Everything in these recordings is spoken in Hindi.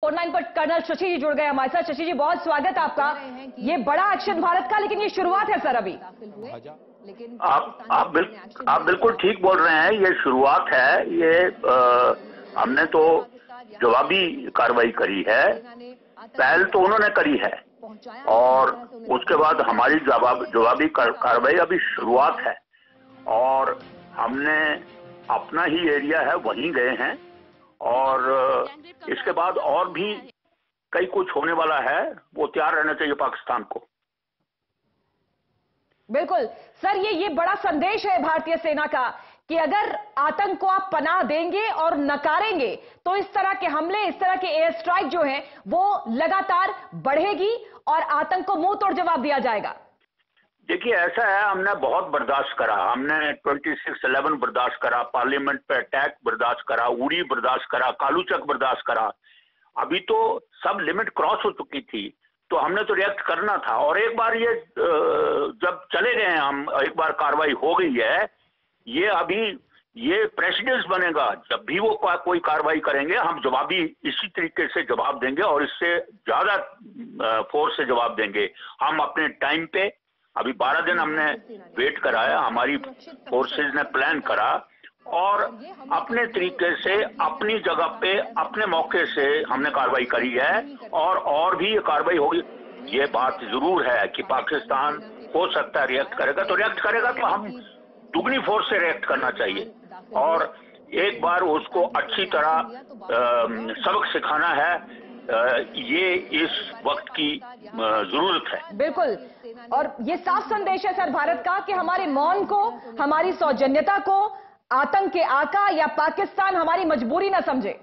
फोन लाइन पर कर्नल शशि जी जुड़ गए हमारे साथ। शशि जी, बहुत स्वागत आपका। ये बड़ा एक्शन भारत का, लेकिन ये शुरुआत है सर अभी। आप बिल्कुल ठीक बोल रहे हैं, ये शुरुआत है। ये हमने तो जवाबी कार्रवाई करी है, पहल तो उन्होंने करी है और उसके बाद हमारी जवाबी कार्रवाई अभी शुरुआत है। और हमने अपना ही एरिया है वहीं गए हैं और इसके बाद और भी कई कुछ होने वाला है, वो तैयार रहना चाहिए पाकिस्तान को। बिल्कुल सर, ये बड़ा संदेश है भारतीय सेना का कि अगर आतंक को आप पनाह देंगे और नकारेंगे तो इस तरह के हमले, इस तरह के एयर स्ट्राइक जो है वो लगातार बढ़ेगी और आतंक को मुंह तोड़ जवाब दिया जाएगा। देखिए, ऐसा है, हमने बहुत बर्दाश्त करा, हमने 26/11 बर्दाश्त करा, पार्लियामेंट पे अटैक बर्दाश्त करा, उरी बर्दाश्त करा, कालूचक बर्दाश्त करा। अभी तो सब लिमिट क्रॉस हो चुकी थी, तो हमने तो रिएक्ट करना था। और एक बार ये जब चले गए हम, एक बार कार्रवाई हो गई है, ये अभी ये प्रेसिडेंस बनेगा। जब भी वो कोई कार्रवाई करेंगे हम जवाबी इसी तरीके से जवाब देंगे और इससे ज्यादा फोर्स से जवाब देंगे। हम अपने टाइम पे, अभी 12 दिन हमने वेट कराया, हमारी फोर्सेज ने प्लान करा और अपने तरीके से, अपनी जगह पे, अपने मौके से हमने कार्रवाई करी है और भी ये कार्रवाई होगी। ये बात जरूर है कि पाकिस्तान हो सकता है रिएक्ट करेगा, तो रिएक्ट करेगा तो हम दुगनी फोर्स से रिएक्ट करना चाहिए और एक बार उसको अच्छी तरह सबक सिखाना है। ये इस वक्त की जरूरत है। बिल्कुल, और ये साफ संदेश है सर भारत का कि हमारे मौन को, हमारी सौजन्यता को आतंक के आका या पाकिस्तान हमारी मजबूरी न समझे।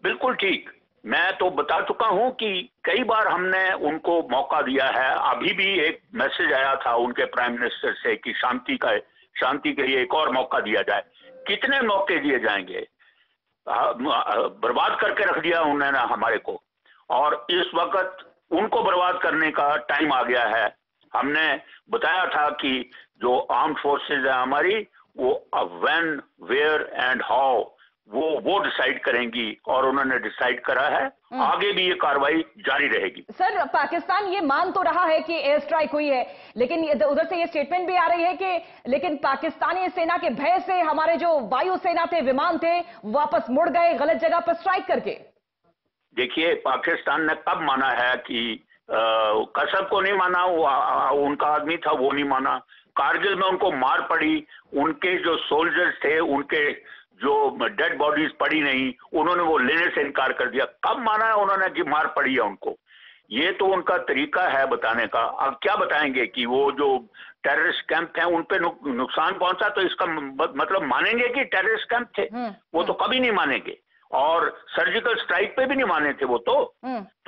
बिल्कुल ठीक, मैं तो बता चुका हूं कि कई बार हमने उनको मौका दिया है। अभी भी एक मैसेज आया था उनके प्राइम मिनिस्टर से कि शांति के लिए एक और मौका दिया जाए। कितने मौके दिए जाएंगे? बर्बाद करके रख दिया उन्होंने हमारे को, और इस वक्त उनको बर्बाद करने का टाइम आ गया है। हमने बताया था कि जो आर्म्ड फोर्सेज है हमारी, वो व्हेन, वेयर एंड हाउ वो डिसाइड करेंगी और उन्होंने डिसाइड करा है। आगे भी ये कार्रवाई जारी रहेगी। सर, पाकिस्तान ये मान तो रहा है कि एयर स्ट्राइक हुई है, लेकिन उधर से ये स्टेटमेंट भी आ रही है कि लेकिन पाकिस्तानी सेना के भय से हमारे जो वायु सेना थे, विमान थे, वापस मुड़ गए गलत जगह पर स्ट्राइक करके। देखिए, पाकिस्तान ने कब माना है कि कसब को नहीं माना, उनका आदमी था वो नहीं माना। कारगिल में उनको मार पड़ी, उनके जो सोल्जर्स थे उनके जो डेड बॉडीज पड़ी नहीं, उन्होंने वो लेने से इनकार कर दिया। कब माना है उन्होंने कि मार पड़ी है उनको? ये तो उनका तरीका है बताने का। अब क्या बताएंगे कि वो जो टेररिस्ट कैंप हैं उन पे नुकसान पहुंचा, तो इसका मतलब मानेंगे कि टेररिस्ट कैंप थे? वो तो कभी नहीं मानेंगे। और सर्जिकल स्ट्राइक पे भी नहीं माने थे वो तो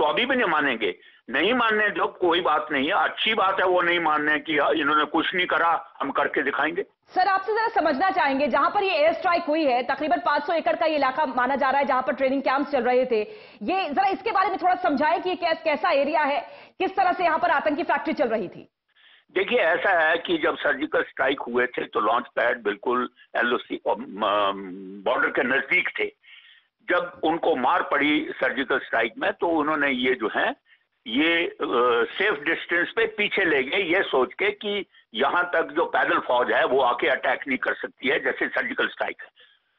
अभी भी नहीं मानेंगे। नहीं मानने जो कोई बात नहीं है, अच्छी बात है वो नहीं मानने की, इन्होंने कुछ नहीं करा, हम करके दिखाएंगे। सर, आपसे जरा समझना चाहेंगे, जहां पर ये एयर स्ट्राइक हुई है, तकरीबन 500 एकड़ का ये इलाका माना जा रहा है जहां पर ट्रेनिंग कैंप्स चल रहे थे, ये जरा इसके बारे में थोड़ा समझाएं कि कैसा एरिया है, किस तरह से यहां पर आतंकी फैक्ट्री चल रही थी। देखिए, ऐसा है कि जब सर्जिकल स्ट्राइक हुए थे तो लॉन्च पैड बिल्कुल LOC बॉर्डर के नजदीक थे। जब उनको मार पड़ी सर्जिकल स्ट्राइक में, तो उन्होंने ये जो है ये सेफ डिस्टेंस पे पीछे ले गए, ये सोच के कि यहां तक जो पैदल फौज है वो आके अटैक नहीं कर सकती है जैसे सर्जिकल स्ट्राइक है।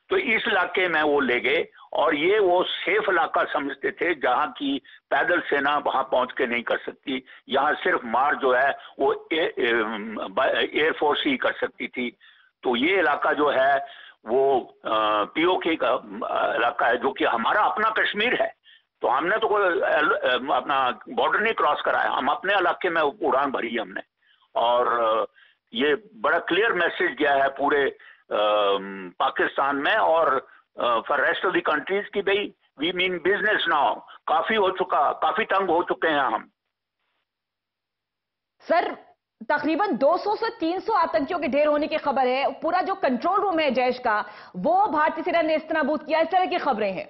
तो इस इलाके में वो ले गए और ये वो सेफ इलाका समझते थे जहां की पैदल सेना वहां पहुंच के नहीं कर सकती। यहां सिर्फ मार जो है वो एयरफोर्स ही कर सकती थी। तो ये इलाका जो है वो POK का इलाका है, जो कि हमारा अपना कश्मीर है। तो हमने तो कोई अपना बॉर्डर नहीं क्रॉस कराया, हम अपने इलाके में उड़ान भरी हमने। और ये बड़ा क्लियर मैसेज गया है पूरे पाकिस्तान में और for rest of the countries की भाई वी मीन बिजनेस नाउ। काफी हो चुका, काफी तंग हो चुके हैं हम। सर, तकरीबन 200 से 300 आतंकियों के ढेर होने की खबर है। पूरा जो कंट्रोल रूम है जैश का, वो भारतीय सेना ने नेस्तनाबूद किया, इस तरह की खबरें हैं।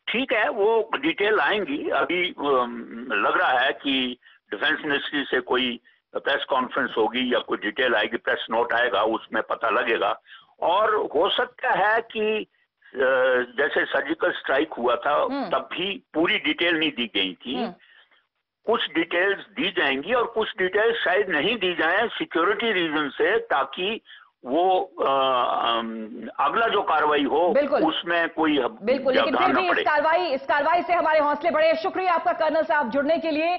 ठीक है, वो डिटेल आएंगी। अभी लग रहा है कि डिफेंस मिनिस्ट्री से कोई प्रेस कॉन्फ्रेंस होगी या कोई डिटेल आएगी, प्रेस नोट आएगा, उसमें पता लगेगा। और हो सकता है कि जैसे सर्जिकल स्ट्राइक हुआ था तब भी पूरी डिटेल नहीं दी गई थी। कुछ डिटेल्स दी जाएंगी और कुछ डिटेल्स शायद नहीं दी जाए सिक्योरिटी रीजन से, ताकि वो अगला जो कार्रवाई हो उसमें कोई बिल्कुल, लेकिन फिर भी इस कार्रवाई से हमारे हौसले बढ़े। शुक्रिया आपका कर्नल साहब जुड़ने के लिए।